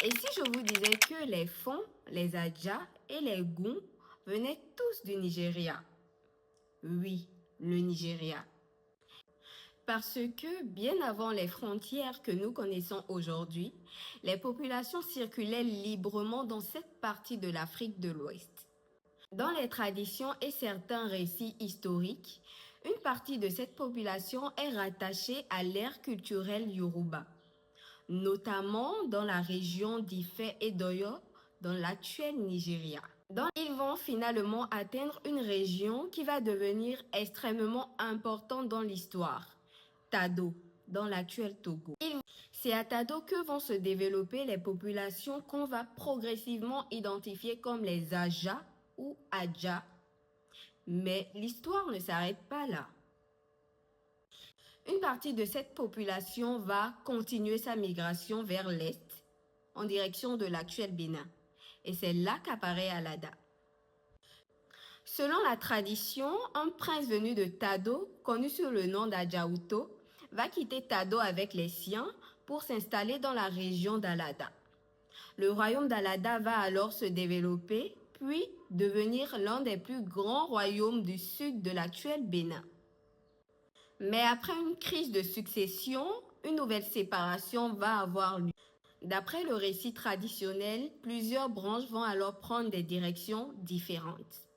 Et si je vous disais que les Fon, les Adja et les Gun venaient tous du Nigeria? Oui, le Nigeria. Parce que bien avant les frontières que nous connaissons aujourd'hui, les populations circulaient librement dans cette partie de l'Afrique de l'Ouest. Dans les traditions et certains récits historiques, une partie de cette population est rattachée à l'ère culturelle Yoruba, notamment dans la région d'Ifẹ̀ et d'Oyo, dans l'actuel Nigeria. Ils vont finalement atteindre une région qui va devenir extrêmement importante dans l'histoire, Tado, dans l'actuel Togo. C'est à Tado que vont se développer les populations qu'on va progressivement identifier comme les Aja ou Adja. Mais l'histoire ne s'arrête pas là. Une partie de cette population va continuer sa migration vers l'est, en direction de l'actuel Bénin. Et c'est là qu'apparaît Alada. Selon la tradition, un prince venu de Tado, connu sous le nom d'Adjaouto, va quitter Tado avec les siens pour s'installer dans la région d'Alada. Le royaume d'Alada va alors se développer, puis devenir l'un des plus grands royaumes du sud de l'actuel Bénin. Mais après une crise de succession, une nouvelle séparation va avoir lieu. D'après le récit traditionnel, plusieurs branches vont alors prendre des directions différentes.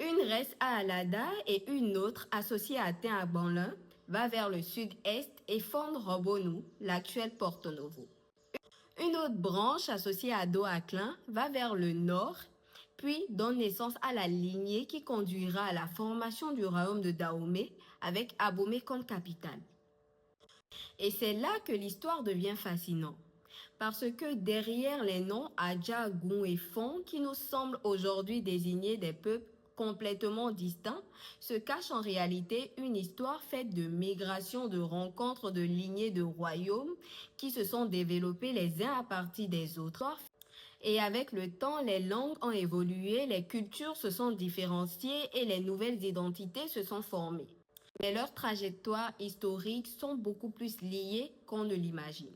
Une reste à Alada et une autre, associée à Tin-à-Banlin, va vers le sud-est et fonde Robonu, l'actuel Porto Novo. Une autre branche, associée à Do-Aclin, va vers le nord, puis donne naissance à la lignée qui conduira à la formation du royaume de Dahomey avec Abomey comme capitale. Et c'est là que l'histoire devient fascinante. Parce que derrière les noms Adja, Gun et Fon, qui nous semblent aujourd'hui désigner des peuples complètement distincts, se cache en réalité une histoire faite de migration, de rencontres, de lignées de royaumes qui se sont développés les uns à partir des autres. Et avec le temps, les langues ont évolué, les cultures se sont différenciées et les nouvelles identités se sont formées. Mais leurs trajectoires historiques sont beaucoup plus liées qu'on ne l'imagine.